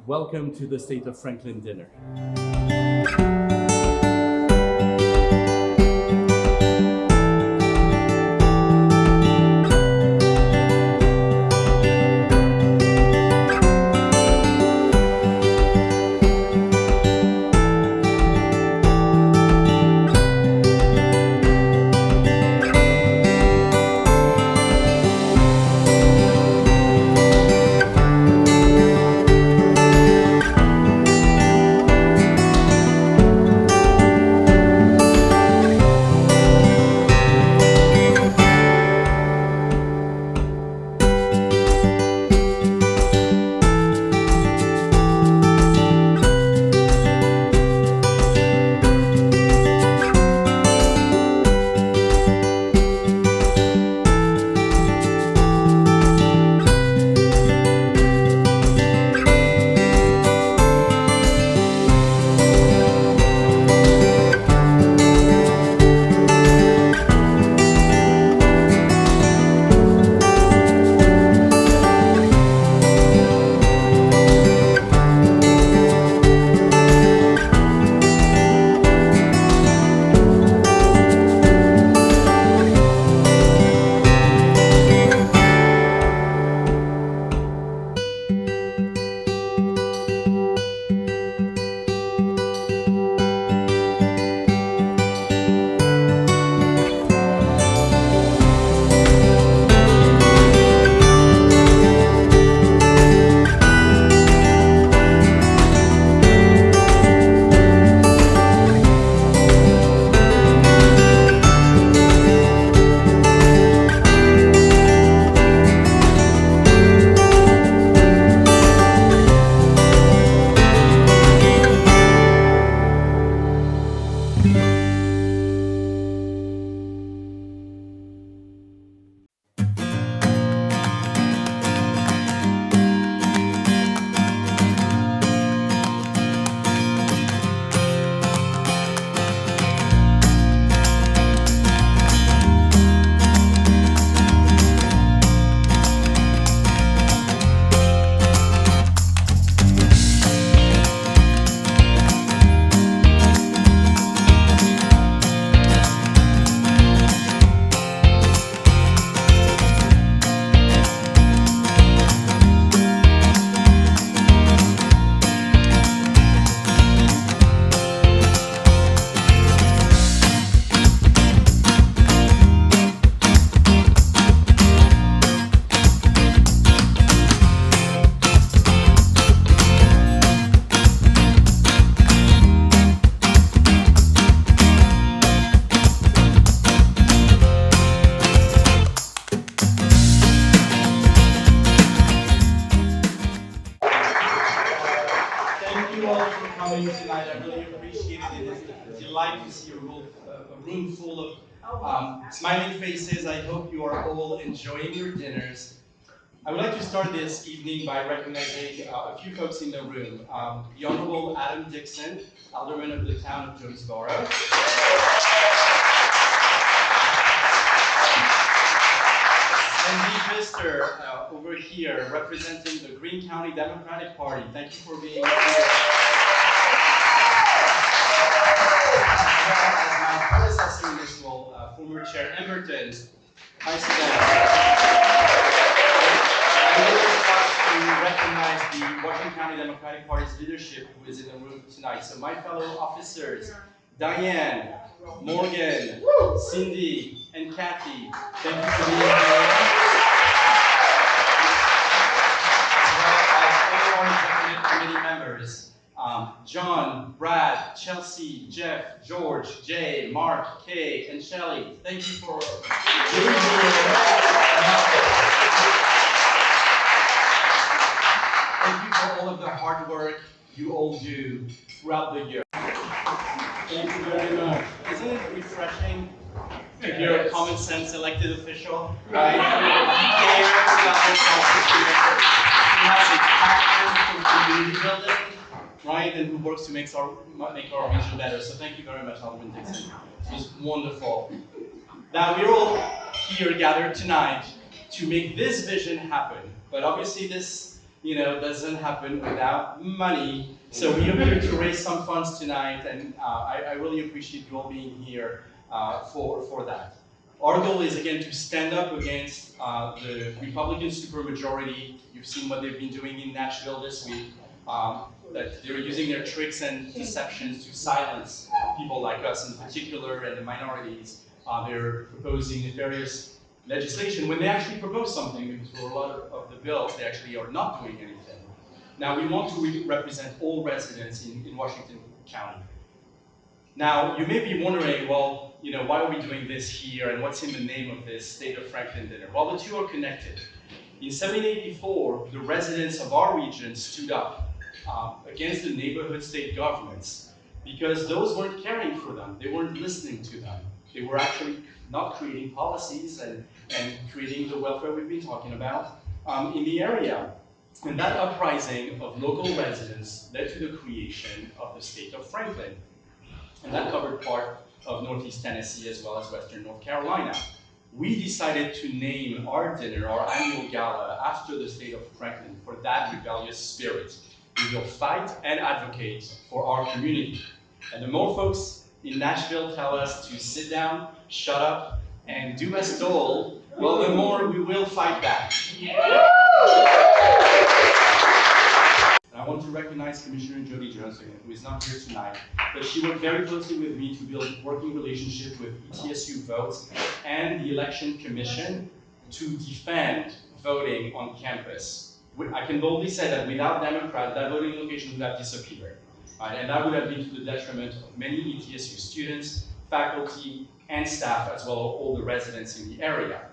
welcome to the State of Franklin dinner. Thank you all for coming tonight. I really appreciate it. It is a delight to see a room full of smiling faces. I hope you are all enjoying your dinners. I would like to start this evening by recognizing a few folks in the room. The Honorable Adam Dixon, Alderman of the town of Jonesboro. And Lee Pfister over here, representing the Greene County Democratic Party. Thank you for being here. As my predecessor in this role, former Chair Emberton. Hi, I really want to recognize the Washington County Democratic Party's leadership who is in the room tonight. So my fellow officers, Diane, Morgan, Cindy, and Kathy, thank you for being here. As well as all our executive committee members, John, Brad, Chelsea, Jeff, George, Jay, Mark, Kay, and Shelley. Thank you for being here. Thank you for all of the hard work you all do throughout the year. Thank you very much. Isn't it refreshing to hear a common sense elected official, right? He cares about their constituents. He has a passion for community building, right? And who works to make our region better. So thank you very much, Alderman Dixon. It was wonderful. Now we're all here gathered tonight to make this vision happen. But obviously this doesn't happen without money. So we are here to raise some funds tonight, and I really appreciate you all being here for that. Our goal is, again, to stand up against the Republican supermajority. You've seen what they've been doing in Nashville this week, that they're using their tricks and deceptions to silence people like us in particular and the minorities. They're proposing various legislation when they actually propose something, because for a lot of the bills, they actually are not doing anything. Now, we want to represent all residents in Washington County. Now, you may be wondering, well, why are we doing this here, and what's in the name of this State of Franklin dinner? Well, the two are connected. In 1784, the residents of our region stood up against the neighborhood state governments because those weren't caring for them. They weren't listening to them. They were actually not creating policies and creating the welfare we've been talking about in the area. And that uprising of local residents led to the creation of the state of Franklin. And that covered part of Northeast Tennessee as well as Western North Carolina. We decided to name our dinner, our annual gala, after the state of Franklin for that rebellious spirit. We will fight and advocate for our community. And the more folks in Nashville tell us to sit down, shut up, and do as told, well, the more we will fight back. And I want to recognize Commissioner Jody Jones, who is not here tonight, but she worked very closely with me to build a working relationship with ETSU Votes and the Election Commission to defend voting on campus. I can boldly say that without Democrats, that voting location would have disappeared. And that would have been to the detriment of many ETSU students, faculty, and staff, as well as all the residents in the area.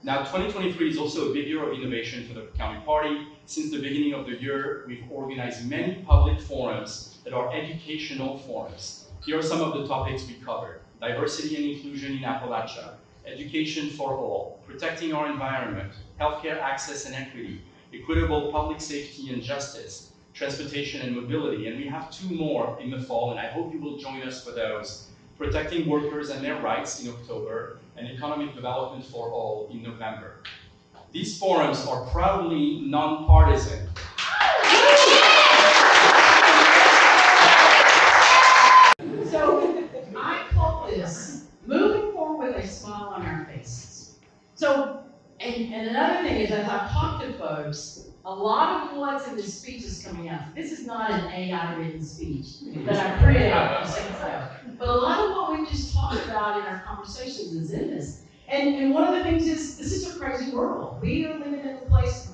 Now, 2023 is also a big year of innovation for the county party. Since the beginning of the year, we've organized many public forums that are educational forums. Here are some of the topics we covered: diversity and inclusion in Appalachia, education for all, protecting our environment, healthcare access and equity, equitable public safety and justice, transportation and mobility, and we have two more in the fall, and I hope you will join us for those: protecting workers and their rights in October, and economic development for all in November. These forums are proudly nonpartisan. So I call this moving forward with a smile on our faces. So, and another thing is, as I've talked to folks, a lot of what's in this speech is coming out. This is not an AI-written speech that I created a second ago. But a lot of what we just talked about in our conversations is in this. And one of the things is, this is a crazy world. We are living in a place,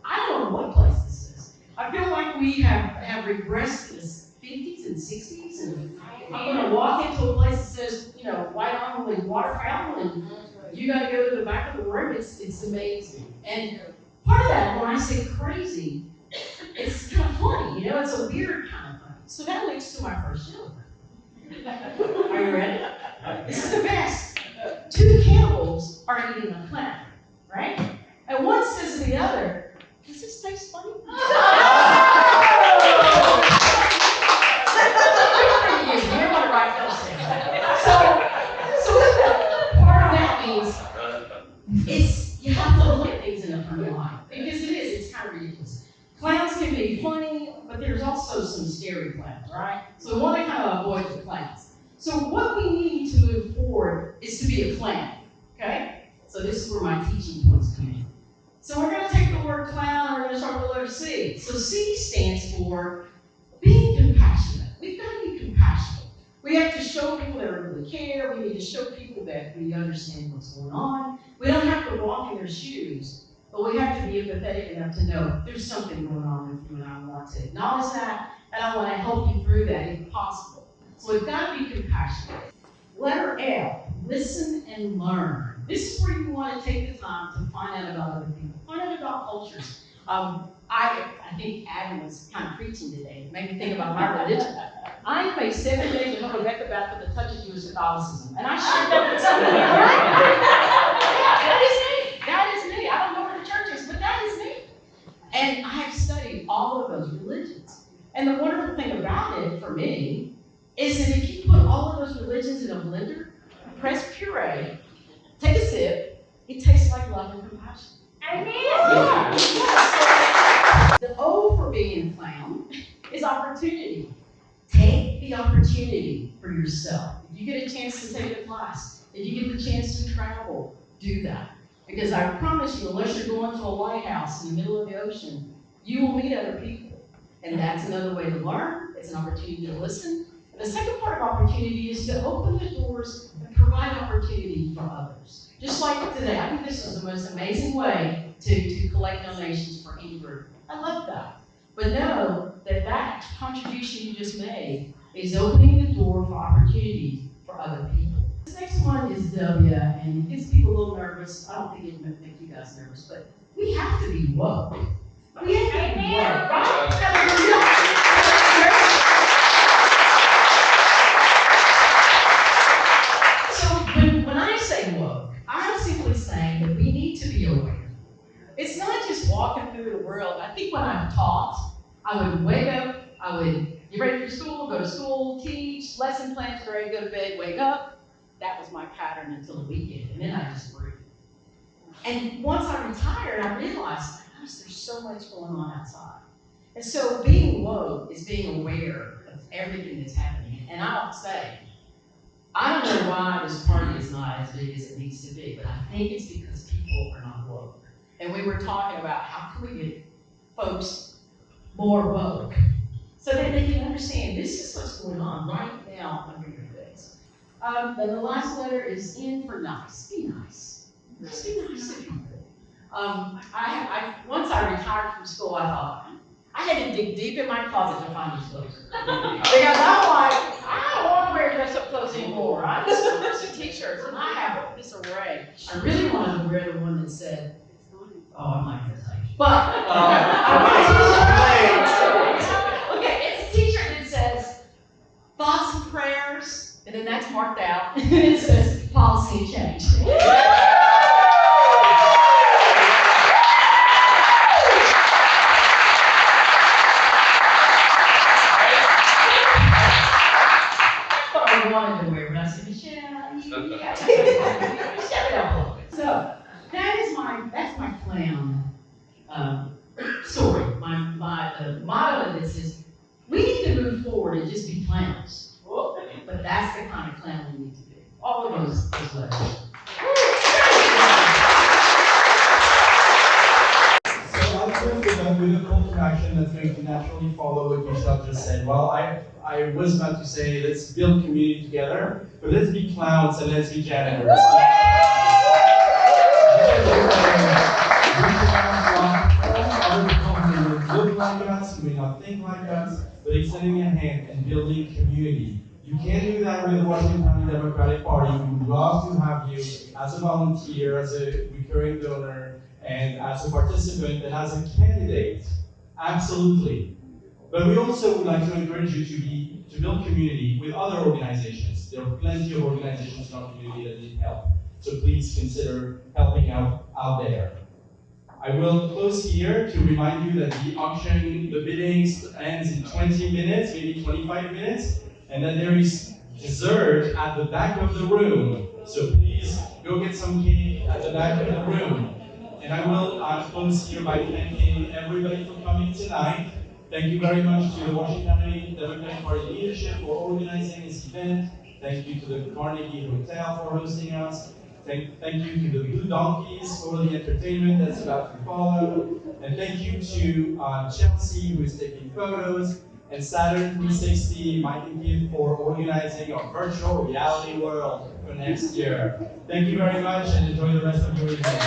I don't know what place this is. I feel like we have regressed to the 50s and 60s, and I'm going to walk into a place that says, white only water fountain, and you got to go to the back of the room. It's amazing. And part of that, when I say crazy, it's kind of funny, it's a weird kind of funny. So that leads to my first joke. Are you ready? This is the best. Two cannibals are eating a clown, right? And one says to the other, does this taste funny? You may want to write those things. So part of that means you have to look at things in a funny light, because it's kind of ridiculous. Clowns can be funny, but there's also some scary clowns, right? So we want to kind of avoid the clowns. So what we need to move forward is to be a clown, okay? So this is where my teaching points come in. So we're going to take the word clown and we're going to start with the letter C. So C stands for being compassionate. We've got to be compassionate. We have to show people that we really care. We need to show people that we understand what's going on. We don't have to walk in their shoes, but we have to be empathetic enough to know there's something going on with you, and I want to acknowledge that, and I want to help you through that if possible. So we've got to be compassionate. Letter L, listen and learn. This is where you want to take the time to find out about other people, find out about cultures. I think Adam was kind of preaching today. It made me think about my religion. I am a 7-day Jehovah's Witness with a touch of Jewish Catholicism, and I shared that with somebody. That is me. I don't know where the church is, but that is me. And I have studied all of those religions. And the wonderful thing about it, for me, is that if you put all of those religions in a blender, press puree, take a sip, it tastes like love and compassion. Amen. Yeah. The O for being a clown is opportunity. Take the opportunity for yourself. If you get a chance to take a class, if you get the chance to travel, do that. Because I promise you, unless you're going to a lighthouse in the middle of the ocean, you will meet other people. And that's another way to learn. It's an opportunity to listen. And the second part of opportunity is to open the doors and provide opportunity for others. Just like today, I think this was the most amazing way to collect donations for any group. I love that. But know that that contribution you just made is opening the door for opportunity for other people. This next one is W, and it gets people a little nervous. I don't think it would make you guys nervous, but we have to be woke. We have to be woke, right? So when I say woke, I'm simply saying that we need to be aware. It's not just walking through the world. I think when I'm taught, I would wake up, I would get ready for school, go to school, teach, lesson plans, grade, go to bed, wake up. That was my pattern until the weekend, and then I just breathed. And once I retired, I realized, gosh, there's so much going on outside. And so being woke is being aware of everything that's happening. And I'll say, I don't know why this party is not as big as it needs to be, but I think it's because people are not woke. And we were talking about how can we get folks more woke so that they can understand this is what's going on right now under your face. Then the last letter is N for nice. Be nice. Just be nice to people. Once I retired from school, I thought, I had to dig deep in my closet to find these clothes. Because I'm like, I don't want to wear dress-up clothes anymore. I just want to wear some t-shirts, and I have this array. I really wanted to wear the one that said, oh, I'm not going to tell you. But, okay, it's a t-shirt that says, thoughts and prayers, and then that's marked out, and it says, policy and change. I wanted to wear, but I said, Michelle, shut it up. So that's my clown story. The motto of this is, we need to move forward and just be clowns. But that's the kind of clown we need to be. All of those letters. So I'll go with a call to action that's going to naturally follow what Michelle just said. Well, I was about to say, let's build community together, but let's be clowns and let's be janitors. Look like us, you may not think like us, but extending a hand and building community. You can't do that with the Washington County Democratic Party. We would love to have you as a volunteer, as a recurring donor, and as a participant and as a candidate. Absolutely. But we also would like to encourage you to build community with other organizations. There are plenty of organizations in our community that need help. So please consider helping out there. I will close here to remind you that the auction, the bidding ends in 20 minutes, maybe 25 minutes, and that there is dessert at the back of the room. So please go get some cake at the back of the room. And I will close here by thanking everybody for coming tonight. Thank you very much to the Washington County Democratic Party leadership for organizing this event. Thank you to the Carnegie Hotel for hosting us. Thank you to the Blue Donkeys for the entertainment that's about to follow. And thank you to Chelsea, who is taking photos, and Saturn 360, Mike and Keith, for organizing our virtual reality world for next year. Thank you very much, and enjoy the rest of your evening.